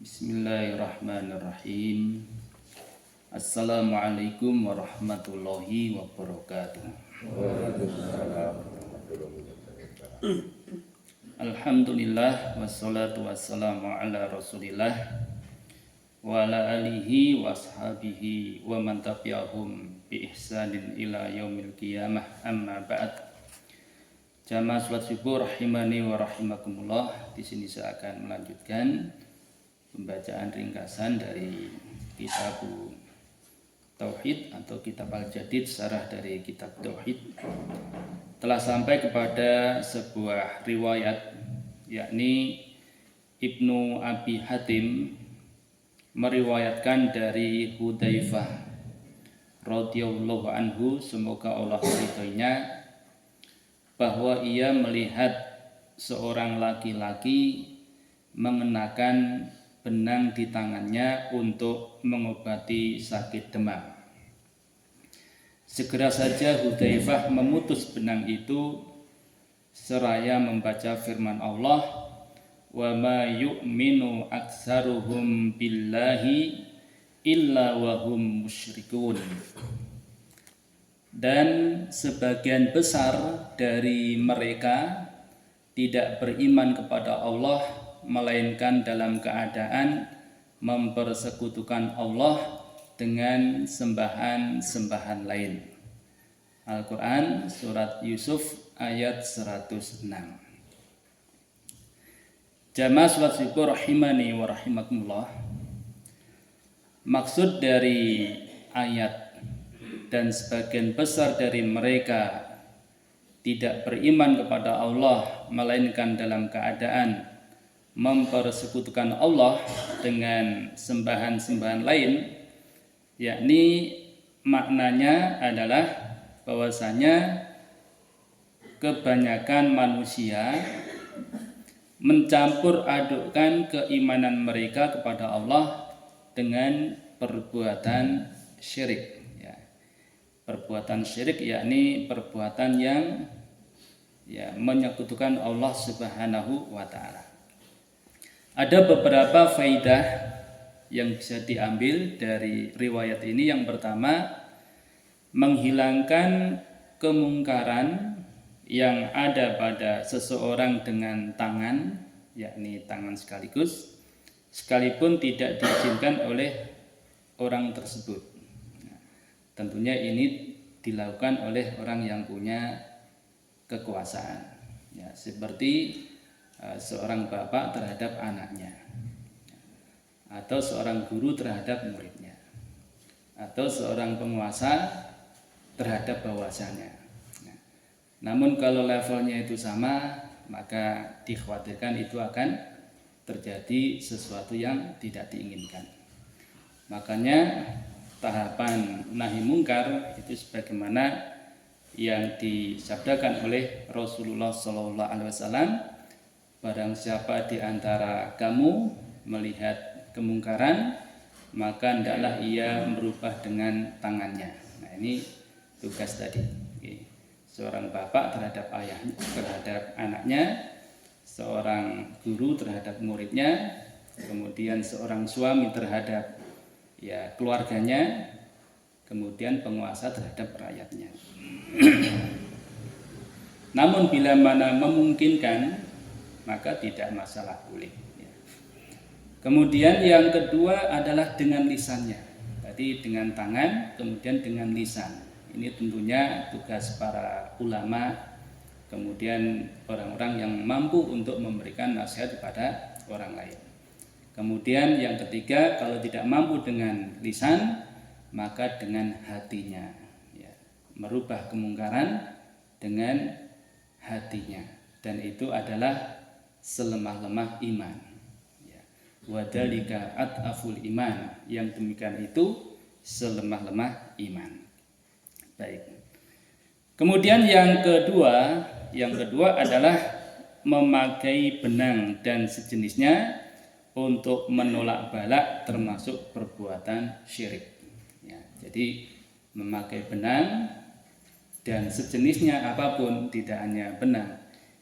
Bismillahirrahmanirrahim. Assalamualaikum warahmatullahi wabarakatuh. Alhamdulillah wassalatu wassalamu ala Rasulillah wa ala alihi wa ashabihi wa man tabi'ahum bi ihsanin ila yaumil qiyamah, amma ba'd. Jamaah salat subuh rahimani wa rahimakumullah. Di sini saya akan melanjutkan pembacaan ringkasan dari kitab Tauhid atau kitab Al-Jadid, syarah dari kitab Tauhid. Telah sampai kepada sebuah riwayat, yakni Ibnu Abi Hatim meriwayatkan dari Hudzaifah radhiyallahu anhu, semoga Allah meridhoinya, bahwa ia melihat seorang laki-laki mengenakan benang di tangannya untuk mengobati sakit demam. Segera saja Hudzaifah memutus benang itu seraya membaca firman Allah, "Wa ma yu'minu aktsaruhum billahi illa wa hum musyrikun." Dan sebagian besar dari mereka tidak beriman kepada Allah melainkan dalam keadaan mempersekutukan Allah dengan sembahan-sembahan lain. Al-Quran surat Yusuf ayat 106. Jamaah salat subuh rahimani wa rahimakumullah. Maksud dari ayat "dan sebagian besar dari mereka tidak beriman kepada Allah melainkan dalam keadaan mempersekutukan Allah dengan sembahan-sembahan lain", yakni maknanya adalah bahwasanya kebanyakan manusia mencampur adukkan keimanan mereka kepada Allah dengan perbuatan syirik. Perbuatan syirik yakni perbuatan yang menyekutukan Allah Subhanahu wa ta'ala. Ada beberapa faidah yang bisa diambil dari riwayat ini. Yang pertama, menghilangkan kemungkaran yang ada pada seseorang dengan tangan, yakni tangan sekaligus, sekalipun tidak diizinkan oleh orang tersebut. Nah, tentunya ini dilakukan oleh orang yang punya kekuasaan, seperti seorang bapak terhadap anaknya, atau seorang guru terhadap muridnya, atau seorang penguasa terhadap bawasannya. Namun kalau levelnya itu sama, maka dikhawatirkan itu akan terjadi sesuatu yang tidak diinginkan. Makanya tahapan nahi mungkar itu sebagaimana yang disabdakan oleh Rasulullah SAW, "Barang siapa di antara kamu melihat kemungkaran, maka hendaklah ia merubah dengan tangannya." Nah, ini tugas tadi. Seorang bapak terhadap ayahnya, terhadap anaknya, seorang guru terhadap muridnya, kemudian seorang suami terhadap keluarganya, kemudian penguasa terhadap rakyatnya. Namun bila mana memungkinkan, maka tidak masalah, boleh. Kemudian yang kedua adalah dengan lisannya. Tadi dengan tangan, kemudian dengan lisan. Ini tentunya tugas para ulama, kemudian orang-orang yang mampu untuk memberikan nasihat kepada orang lain. Kemudian yang ketiga, kalau tidak mampu dengan lisan, maka dengan hatinya, merubah kemungkaran dengan hatinya, dan itu adalah selemah-lemah iman. Wadhalika at'aful iman, yang demikian itu selemah-lemah iman. Baik. Kemudian yang kedua adalah memakai benang dan sejenisnya untuk menolak balak, termasuk perbuatan syirik. Jadi memakai benang dan sejenisnya apapun, tidak hanya benang,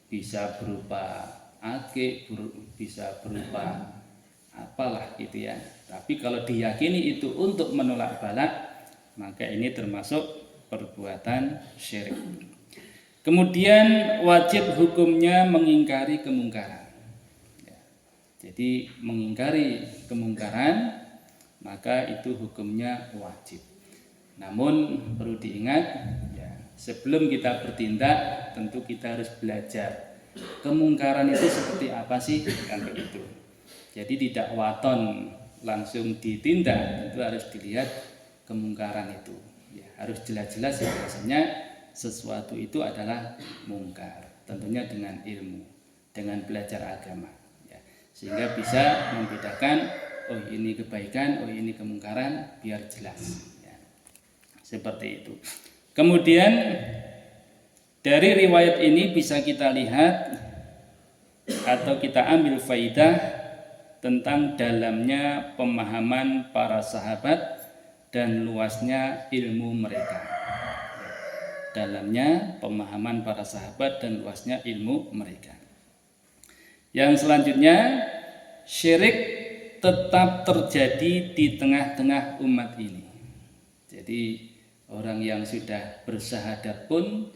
bisa berupa akik, bisa berupa apalah gitu ya. Tapi kalau diyakini itu untuk menolak bala, maka ini termasuk perbuatan syirik. Kemudian wajib hukumnya mengingkari kemungkaran. Ya. Jadi mengingkari kemungkaran maka itu hukumnya wajib. Namun perlu diingat ya, sebelum kita bertindak tentu kita harus belajar kemungkaran itu seperti apa sih, kan begitu. Jadi tidak waton langsung ditindak, tentu harus dilihat kemungkaran itu. Ya, harus jelas-jelas ya bahwasanya sesuatu itu adalah mungkar. Tentunya dengan ilmu, dengan belajar agama. Ya, sehingga bisa membedakan, oh ini kebaikan, oh ini kemungkaran, biar jelas. Ya, seperti itu. Kemudian dari riwayat ini bisa kita lihat atau kita ambil faidah tentang dalamnya pemahaman para sahabat dan luasnya ilmu mereka. Dalamnya pemahaman para sahabat dan luasnya ilmu mereka. Yang selanjutnya, syirik tetap terjadi di tengah-tengah umat ini. Jadi orang yang sudah bersyahadat pun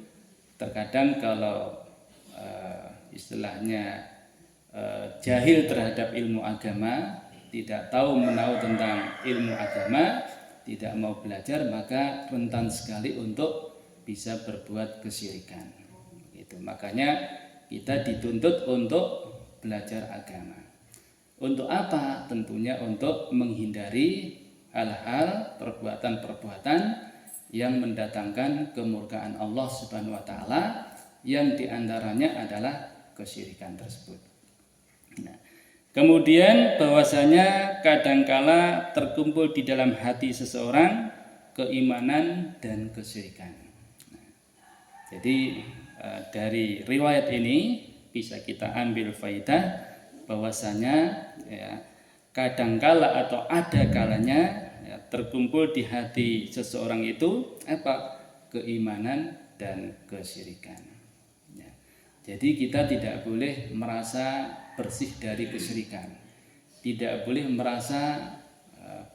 terkadang kalau istilahnya jahil terhadap ilmu agama, tidak tahu menahu tentang ilmu agama, tidak mau belajar, maka rentan sekali untuk bisa berbuat kesyirikan. Itu makanya kita dituntut untuk belajar agama. Untuk apa? Tentunya untuk menghindari hal-hal perbuatan-perbuatan yang mendatangkan kemurkaan Allah Subhanahu wa taala, yang diantaranya adalah kesyirikan tersebut. Nah, kemudian bahwasanya kadangkala terkumpul di dalam hati seseorang keimanan dan kesyirikan. Nah, jadi dari riwayat ini bisa kita ambil faidah bahwasanya ya, kadangkala atau ada kalanya ya, terkumpul di hati seseorang itu apa? Keimanan dan kesyirikan. Ya. Jadi kita tidak boleh merasa bersih dari kesyirikan, tidak boleh merasa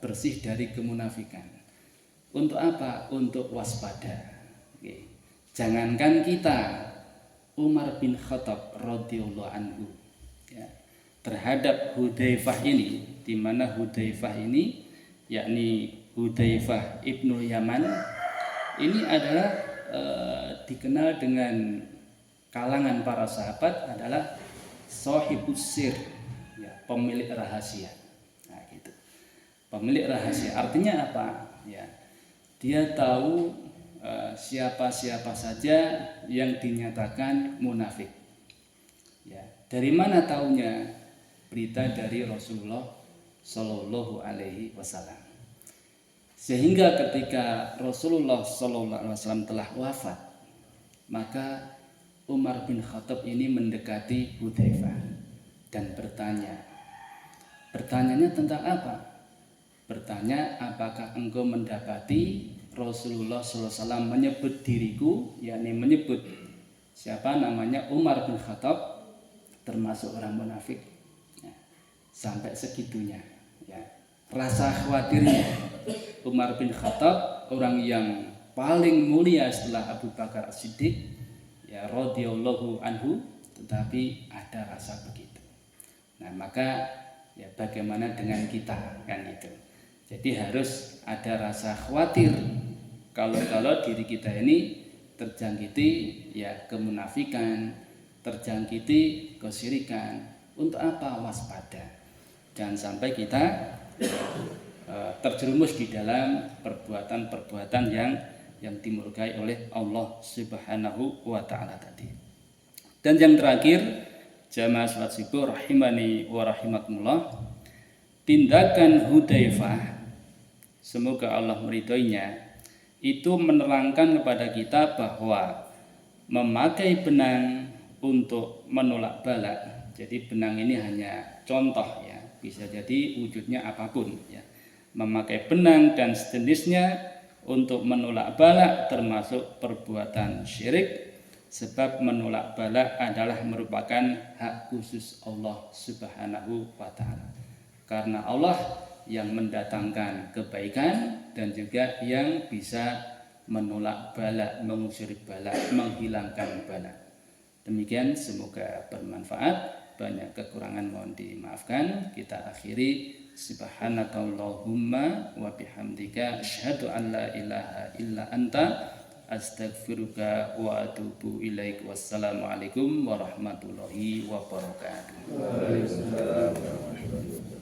bersih dari kemunafikan. Untuk apa? Untuk waspada. Oke. Jangankan kita, Umar bin Khattab radhiyallahu anhu ya, terhadap Hudzaifah ini, di mana Hudzaifah ini yakni Hudzaifah ibnu Yaman ini adalah dikenal dengan kalangan para sahabat adalah sahibus sir, ya, pemilik rahasia. Nah, gitu. Pemilik rahasia artinya apa? Ya, dia tahu siapa-siapa saja yang dinyatakan munafik. Ya, dari mana taunya? Berita dari Rasulullah Shallallahu Alaihi Wasallam. Sehingga ketika Rasulullah Shallallahu Alaihi Wasallam telah wafat, maka Umar bin Khattab ini mendekati Hudzaifah dan bertanya. Bertanyanya tentang apa? Bertanya, apakah engkau mendapati Rasulullah SAW menyebut diriku, yakni menyebut siapa namanya Umar bin Khattab termasuk orang munafik, ya, sampai segitunya. Ya. Rasa khawatirnya Umar bin Khattab, orang yang paling mulia setelah Abu Bakar As-Siddiq, ya radhiyallahu anhu, tetapi ada rasa begitu. Nah maka ya bagaimana dengan kita, kan itu. Jadi harus ada rasa khawatir kalau diri kita ini terjangkiti ya kemunafikan, terjangkiti kesyirikan. Untuk apa? Waspada. Jangan sampai kita terjerumus di dalam perbuatan-perbuatan yang dimurkai oleh Allah Subhanahu wa taala tadi. Dan yang terakhir, jamaah salat subuh rahimani wa rahimakumullah, tindakan Hudzaifah, semoga Allah meridhoinya, itu menerangkan kepada kita bahwa memakai benang untuk menolak bala. Jadi benang ini hanya contoh ya, bisa jadi wujudnya apapun ya. Memakai benang dan sejenisnya untuk menolak bala termasuk perbuatan syirik, sebab menolak bala adalah merupakan hak khusus Allah Subhanahu wa taala. karena Allah yang mendatangkan kebaikan dan juga yang bisa menolak bala, mengusir bala, menghilangkan bala. Demikian, semoga bermanfaat. Banyak kekurangan mohon dimaafkan. Kita akhiri, subhanakallahumma wa bihamdika asyhadu an la ilaha illa anta astaghfiruka wa atubu ilaik. Wassalamualaikum warahmatullahi wabarakatuh. Waalaikumsalam warahmatullahi wabarakatuh.